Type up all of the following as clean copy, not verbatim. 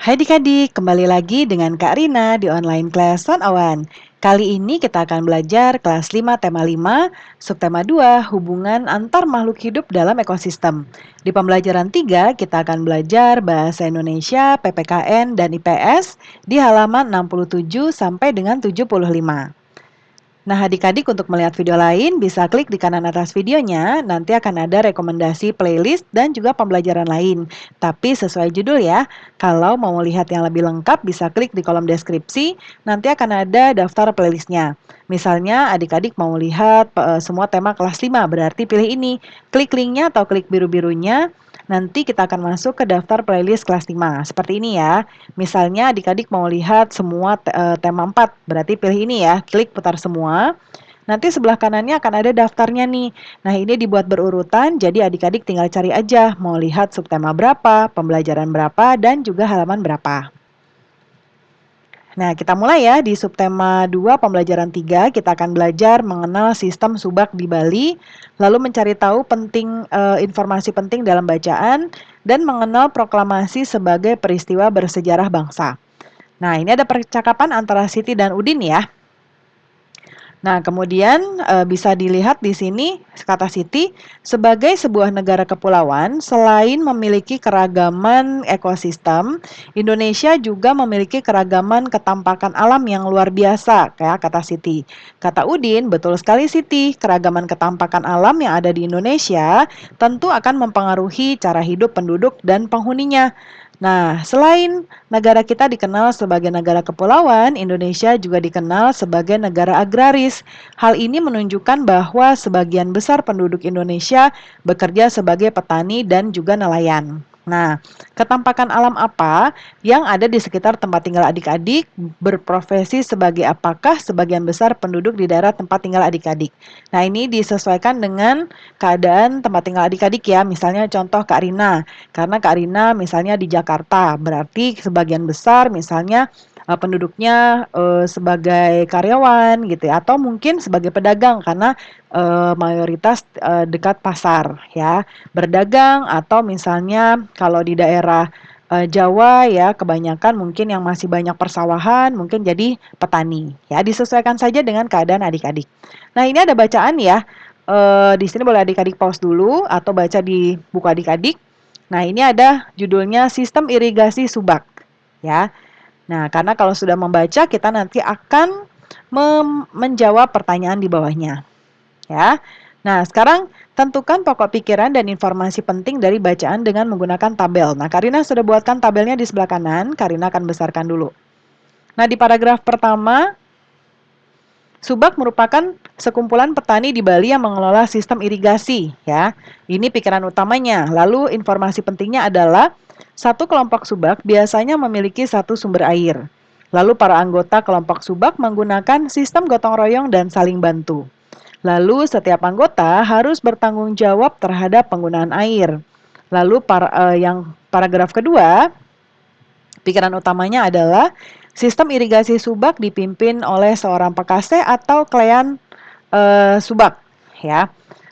Hai adik-adik, kembali lagi dengan Kak Rina di online class Son Awan. Kali ini kita akan belajar kelas 5 tema 5, subtema 2, hubungan antar makhluk hidup dalam ekosistem. Di pembelajaran 3, kita akan belajar bahasa Indonesia, PPKN, dan IPS di halaman 67 sampai dengan 75. Nah, adik-adik untuk melihat video lain bisa klik di kanan atas videonya, nanti akan ada rekomendasi playlist dan juga pembelajaran lain. Tapi sesuai judul ya, kalau mau lihat yang lebih lengkap bisa klik di kolom deskripsi, nanti akan ada daftar playlistnya. Misalnya adik-adik mau lihat semua tema kelas 5, berarti pilih ini. Klik linknya atau klik biru-birunya, nanti kita akan masuk ke daftar playlist kelas 5. Seperti ini ya. Misalnya adik-adik mau lihat semua tema 4, berarti pilih ini ya, klik putar semua. Nanti sebelah kanannya akan ada daftarnya nih. Nah, ini dibuat berurutan, jadi adik-adik tinggal cari aja mau lihat subtema berapa, pembelajaran berapa, dan juga halaman berapa. Nah, kita mulai ya di subtema 2 pembelajaran 3, kita akan belajar mengenal sistem subak di Bali, lalu mencari tahu informasi penting dalam bacaan, dan mengenal proklamasi sebagai peristiwa bersejarah bangsa. Nah, ini ada percakapan antara Siti dan Udin ya. Nah, kemudian bisa dilihat di sini kata Siti, sebagai sebuah negara kepulauan, selain memiliki keragaman ekosistem, Indonesia juga memiliki keragaman ketampakan alam yang luar biasa, kayak kata Siti. Kata Udin, betul sekali Siti, keragaman ketampakan alam yang ada di Indonesia tentu akan mempengaruhi cara hidup penduduk dan penghuninya. Nah, selain negara kita dikenal sebagai negara kepulauan, Indonesia juga dikenal sebagai negara agraris. Hal ini menunjukkan bahwa sebagian besar penduduk Indonesia bekerja sebagai petani dan juga nelayan. Nah, ketampakan alam apa yang ada di sekitar tempat tinggal adik-adik berprofesi sebagai apakah sebagian besar penduduk di daerah tempat tinggal adik-adik. Nah, ini disesuaikan dengan keadaan tempat tinggal adik-adik ya. Misalnya contoh Kak Rina. Karena Kak Rina misalnya di Jakarta, berarti sebagian besar misalnya penduduknya sebagai karyawan gitu ya, atau mungkin sebagai pedagang karena mayoritas dekat pasar ya, berdagang atau misalnya kalau di daerah Jawa ya kebanyakan mungkin yang masih banyak persawahan mungkin jadi petani ya, disesuaikan saja dengan keadaan adik-adik. Nah, ini ada bacaan ya. Di sini boleh adik-adik pause dulu atau baca di buku adik-adik. Nah, ini ada judulnya Sistem Irigasi Subak, ya. Nah, karena kalau sudah membaca, kita nanti akan menjawab pertanyaan di bawahnya, ya. Nah, sekarang tentukan pokok pikiran dan informasi penting dari bacaan dengan menggunakan tabel. Nah, Karina sudah buatkan tabelnya di sebelah kanan, Karina akan besarkan dulu. Nah, di paragraf pertama, Subak merupakan sekumpulan petani di Bali yang mengelola sistem irigasi, ya. Ini pikiran utamanya. Lalu informasi pentingnya adalah satu kelompok subak biasanya memiliki satu sumber air. Lalu para anggota kelompok subak menggunakan sistem gotong royong dan saling bantu. Lalu setiap anggota harus bertanggung jawab terhadap penggunaan air. Lalu yang paragraf kedua, pikiran utamanya adalah sistem irigasi subak dipimpin oleh seorang pekase atau klean subak, ya.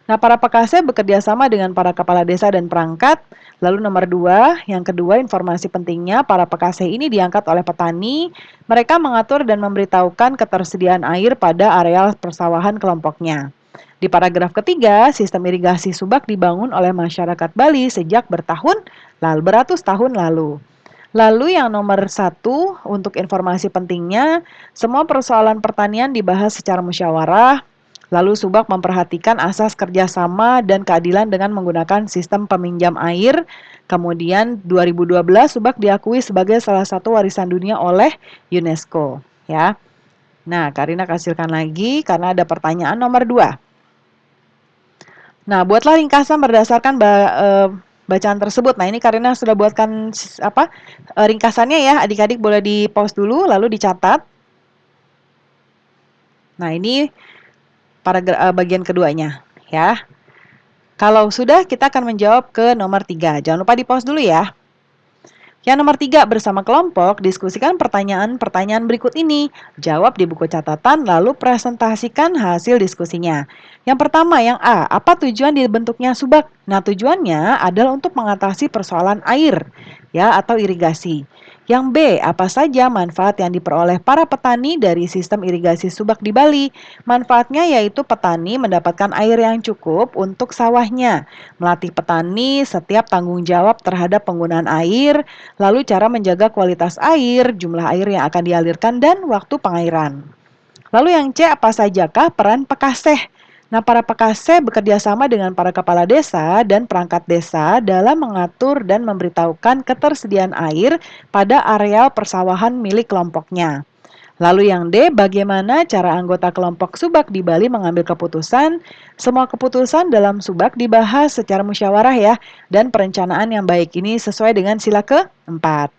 Nah, para pekase bekerja sama dengan para kepala desa dan perangkat. Lalu nomor 2, yang kedua informasi pentingnya, para pekase ini diangkat oleh petani. Mereka mengatur dan memberitahukan ketersediaan air pada areal persawahan kelompoknya. Di paragraf ketiga, sistem irigasi subak dibangun oleh masyarakat Bali sejak beratus tahun lalu. Lalu yang nomor 1, untuk informasi pentingnya, semua persoalan pertanian dibahas secara musyawarah, lalu Subak memperhatikan asas kerjasama dan keadilan dengan menggunakan sistem peminjam air. Kemudian 2012 Subak diakui sebagai salah satu warisan dunia oleh UNESCO. Ya. Nah, Karina kasihkan lagi karena ada pertanyaan nomor 2. Nah, buatlah ringkasan berdasarkan bacaan tersebut. Nah, ini Karina sudah buatkan ringkasannya ya. Adik-adik boleh di-pause dulu lalu dicatat. Nah, ini bagian keduanya ya. Kalau sudah, kita akan menjawab ke nomor 3. Jangan lupa di-pause dulu ya. Yang nomor 3, bersama kelompok, diskusikan pertanyaan-pertanyaan berikut ini. Jawab di buku catatan, lalu presentasikan hasil diskusinya. Yang pertama, yang A, apa tujuan dibentuknya subak? Nah, tujuannya adalah untuk mengatasi persoalan air. ya, atau irigasi. Yang B, apa saja manfaat yang diperoleh para petani dari sistem irigasi subak di Bali? Manfaatnya yaitu petani mendapatkan air yang cukup untuk sawahnya, melatih petani setiap tanggung jawab terhadap penggunaan air, lalu cara menjaga kualitas air, jumlah air yang akan dialirkan, dan waktu pengairan. Lalu yang C, apa sajakah peran pekaseh? Nah, para pekaseh bekerja sama dengan para kepala desa dan perangkat desa dalam mengatur dan memberitahukan ketersediaan air pada areal persawahan milik kelompoknya. Lalu yang D, bagaimana cara anggota kelompok subak di Bali mengambil keputusan? Semua keputusan dalam subak dibahas secara musyawarah ya, dan perencanaan yang baik ini sesuai dengan sila keempat.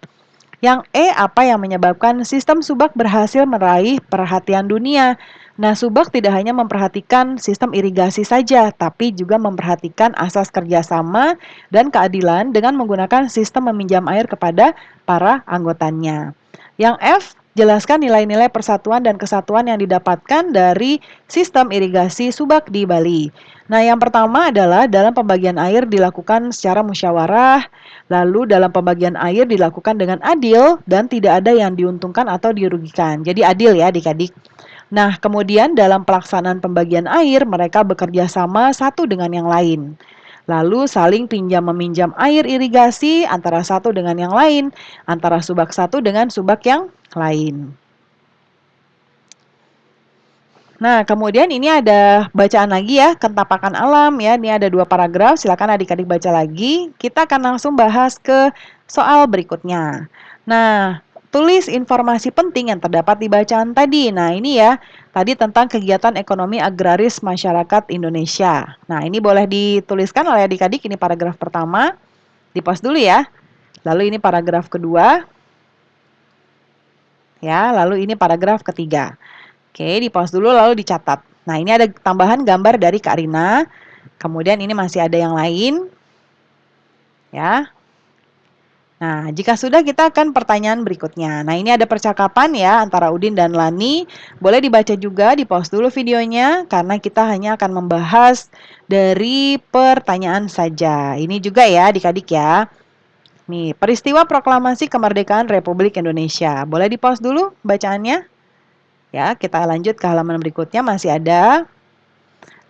Yang E, apa yang menyebabkan sistem subak berhasil meraih perhatian dunia? Nah, subak tidak hanya memperhatikan sistem irigasi saja, tapi juga memperhatikan asas kerjasama dan keadilan dengan menggunakan sistem meminjam air kepada para anggotanya. Yang F, jelaskan nilai-nilai persatuan dan kesatuan yang didapatkan dari sistem irigasi subak di Bali. Nah, yang pertama adalah dalam pembagian air dilakukan secara musyawarah, lalu dalam pembagian air dilakukan dengan adil dan tidak ada yang diuntungkan atau dirugikan. Jadi adil ya adik-adik. Nah, kemudian dalam pelaksanaan pembagian air mereka bekerja sama satu dengan yang lain. Lalu saling pinjam meminjam air irigasi antara satu dengan yang lain, antara subak satu dengan subak yang lain. Nah, kemudian ini ada bacaan lagi ya, kentapakan alam ya. Ini ada 2 paragraf, silakan adik-adik baca lagi. Kita akan langsung bahas ke soal berikutnya. Nah, tulis informasi penting yang terdapat di bacaan tadi. Nah, ini ya, tadi tentang kegiatan ekonomi agraris masyarakat Indonesia. Nah, ini boleh dituliskan oleh adik-adik, ini paragraf pertama. Di-pause dulu ya. Lalu ini paragraf kedua. Ya, lalu ini paragraf ketiga. Oke, di-pause dulu lalu dicatat. Nah, ini ada tambahan gambar dari Kak Rina. Kemudian ini masih ada yang lain. Ya. Nah, jika sudah kita akan pertanyaan berikutnya. Nah, ini ada percakapan ya antara Udin dan Lani. Boleh dibaca juga, di-pause dulu videonya karena kita hanya akan membahas dari pertanyaan saja. Ini juga ya adik-adik ya. Nih, peristiwa proklamasi kemerdekaan Republik Indonesia. Boleh di-pause dulu bacaannya? Ya, kita lanjut ke halaman berikutnya, masih ada.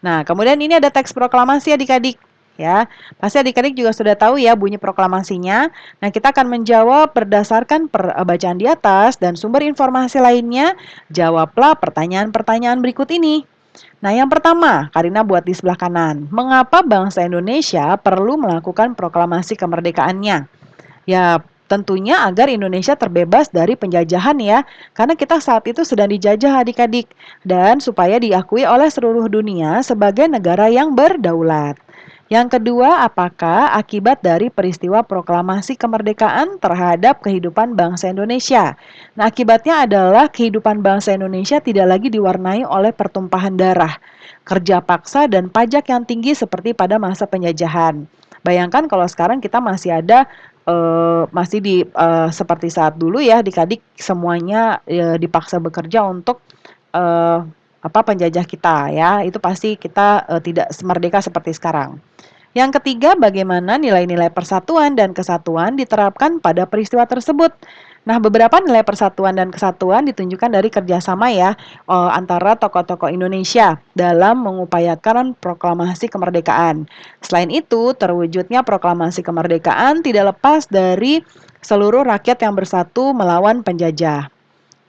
Nah, kemudian ini ada teks proklamasi adik-adik. Ya, pasti adik-adik juga sudah tahu ya bunyi proklamasinya. Nah, kita akan menjawab berdasarkan bacaan di atas dan sumber informasi lainnya. Jawablah pertanyaan-pertanyaan berikut ini. Nah, yang pertama, Karina buat di sebelah kanan. Mengapa bangsa Indonesia perlu melakukan proklamasi kemerdekaannya? Ya, tentunya agar Indonesia terbebas dari penjajahan ya, karena kita saat itu sedang dijajah adik-adik, dan supaya diakui oleh seluruh dunia sebagai negara yang berdaulat. Yang kedua, apakah akibat dari peristiwa proklamasi kemerdekaan terhadap kehidupan bangsa Indonesia? Nah, akibatnya adalah kehidupan bangsa Indonesia tidak lagi diwarnai oleh pertumpahan darah, kerja paksa, dan pajak yang tinggi seperti pada masa penjajahan. Bayangkan kalau sekarang kita masih ada masih di seperti saat dulu ya adik-adik semuanya dipaksa bekerja untuk uh, penjajah kita ya, itu pasti kita tidak merdeka seperti sekarang. Yang ketiga, bagaimana nilai-nilai persatuan dan kesatuan diterapkan pada peristiwa tersebut. Nah, beberapa nilai persatuan dan kesatuan ditunjukkan dari kerjasama ya antara tokoh-tokoh Indonesia dalam mengupayakan proklamasi kemerdekaan. Selain itu, terwujudnya proklamasi kemerdekaan tidak lepas dari seluruh rakyat yang bersatu melawan penjajah.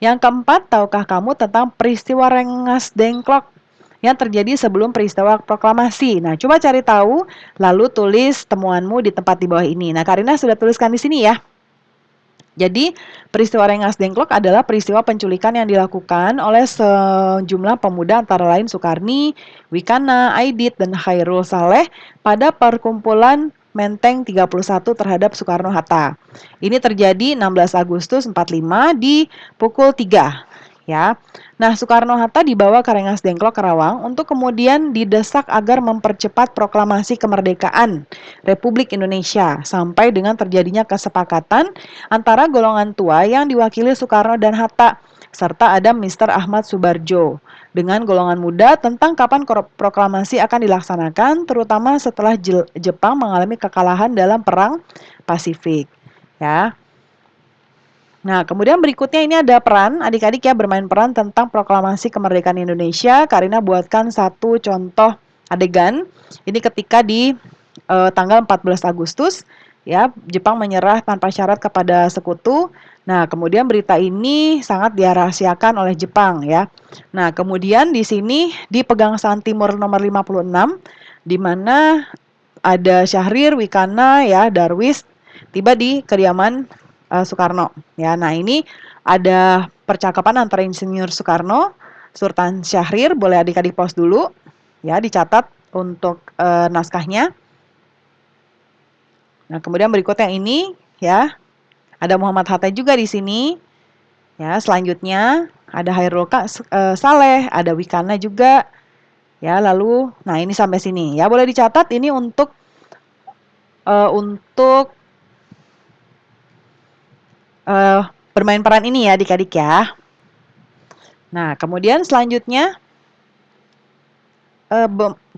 Yang keempat, tahukah kamu tentang peristiwa Rengas Dengklok yang terjadi sebelum peristiwa proklamasi? Nah, coba cari tahu, lalu tulis temuanmu di tempat di bawah ini. Nah, Karina sudah tuliskan di sini ya. Jadi, peristiwa Rengas Dengklok adalah peristiwa penculikan yang dilakukan oleh sejumlah pemuda antara lain Soekarni, Wikana, Aidit, dan Khairul Saleh pada perkumpulan Menteng 31 terhadap Soekarno-Hatta. Ini terjadi 16 Agustus 45 di pukul 3. Ya. Nah, Soekarno-Hatta dibawa ke Rengas Dengklok Karawang untuk kemudian didesak agar mempercepat proklamasi kemerdekaan Republik Indonesia sampai dengan terjadinya kesepakatan antara golongan tua yang diwakili Soekarno dan Hatta serta ada Mr. Ahmad Subarjo dengan golongan muda tentang kapan proklamasi akan dilaksanakan terutama setelah Jepang mengalami kekalahan dalam Perang Pasifik. ya. Nah, kemudian berikutnya ini ada peran, adik-adik ya bermain peran tentang proklamasi kemerdekaan Indonesia. Karina buatkan satu contoh adegan. Ini ketika di tanggal 14 Agustus, ya, Jepang menyerah tanpa syarat kepada sekutu. Nah, kemudian berita ini sangat dirahasiakan oleh Jepang, ya. Nah, kemudian di sini di Pegangsaan Timur nomor 56, di mana ada Syahrir, Wikana, ya, Darwis tiba di kediaman Soekarno. Ya, nah ini ada percakapan antara Insinyur Soekarno, Sultan Syahrir, boleh adik-adik pause dulu, ya, dicatat untuk naskahnya. Nah, kemudian berikutnya ini, ya, ada Muhammad Hatta juga di sini. Ya, selanjutnya ada Hairul Saleh, ada Wikana juga. Ya, lalu, nah ini sampai sini. Ya, boleh dicatat ini untuk bermain peran ini ya adik-adik ya. Nah, kemudian selanjutnya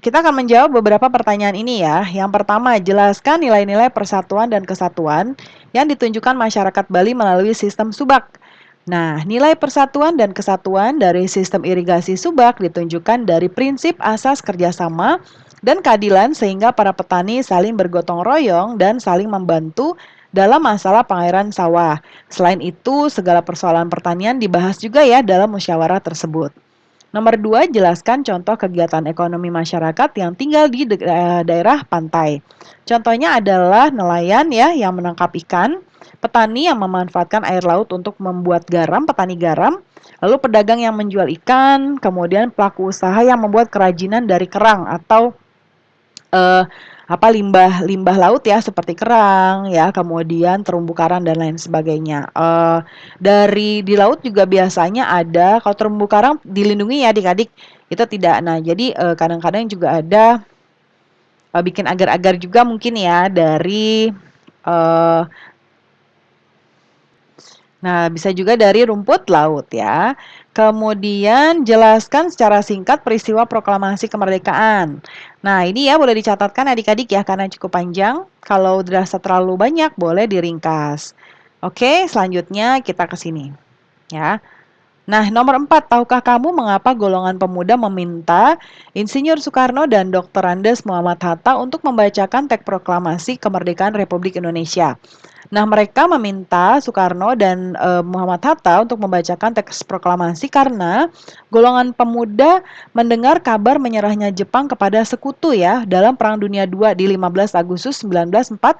kita akan menjawab beberapa pertanyaan ini ya. Yang pertama, jelaskan nilai-nilai persatuan dan kesatuan yang ditunjukkan masyarakat Bali melalui sistem subak. Nah, nilai persatuan dan kesatuan dari sistem irigasi subak ditunjukkan dari prinsip asas kerjasama dan keadilan sehingga para petani saling bergotong royong dan saling membantu dalam masalah pengairan sawah. Selain itu, segala persoalan pertanian dibahas juga ya dalam musyawarah tersebut. Nomor 2, jelaskan contoh kegiatan ekonomi masyarakat yang tinggal di daerah pantai. Contohnya adalah nelayan ya yang menangkap ikan, petani yang memanfaatkan air laut untuk membuat garam, petani garam, lalu pedagang yang menjual ikan, kemudian pelaku usaha yang membuat kerajinan dari kerang atau eh, limbah laut ya seperti kerang ya, kemudian terumbu karang dan lain sebagainya. Dari di laut juga biasanya ada, kalau terumbu karang dilindungi ya adik-adik, itu tidak. Nah, jadi kadang-kadang juga ada bikin agar-agar juga mungkin ya dari uh, nah, bisa juga dari rumput laut ya. Kemudian jelaskan secara singkat peristiwa proklamasi kemerdekaan. Nah, ini ya boleh dicatatkan adik-adik ya karena cukup panjang. Kalau dirasa terlalu banyak boleh diringkas. Oke, selanjutnya kita ke sini ya. Nah, nomor 4, tahukah kamu mengapa golongan pemuda meminta Insinyur Soekarno dan Dr. Andes Muhammad Hatta untuk membacakan teks proklamasi kemerdekaan Republik Indonesia? Nah, mereka meminta Soekarno dan Muhammad Hatta untuk membacakan teks proklamasi karena golongan pemuda mendengar kabar menyerahnya Jepang kepada sekutu ya dalam Perang Dunia II di 15 Agustus 1945.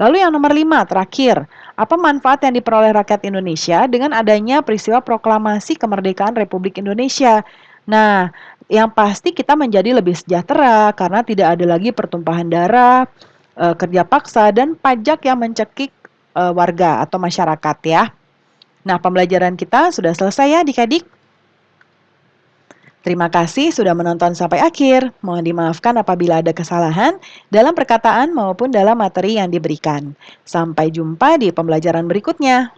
Lalu yang nomor 5, terakhir, apa manfaat yang diperoleh rakyat Indonesia dengan adanya peristiwa proklamasi kemerdekaan Republik Indonesia? Nah, yang pasti kita menjadi lebih sejahtera karena tidak ada lagi pertumpahan darah, kerja paksa, dan pajak yang mencekik warga atau masyarakat ya. Nah, pembelajaran kita sudah selesai ya adik-adik. Terima kasih sudah menonton sampai akhir. Mohon dimaafkan apabila ada kesalahan dalam perkataan maupun dalam materi yang diberikan. Sampai jumpa di pembelajaran berikutnya.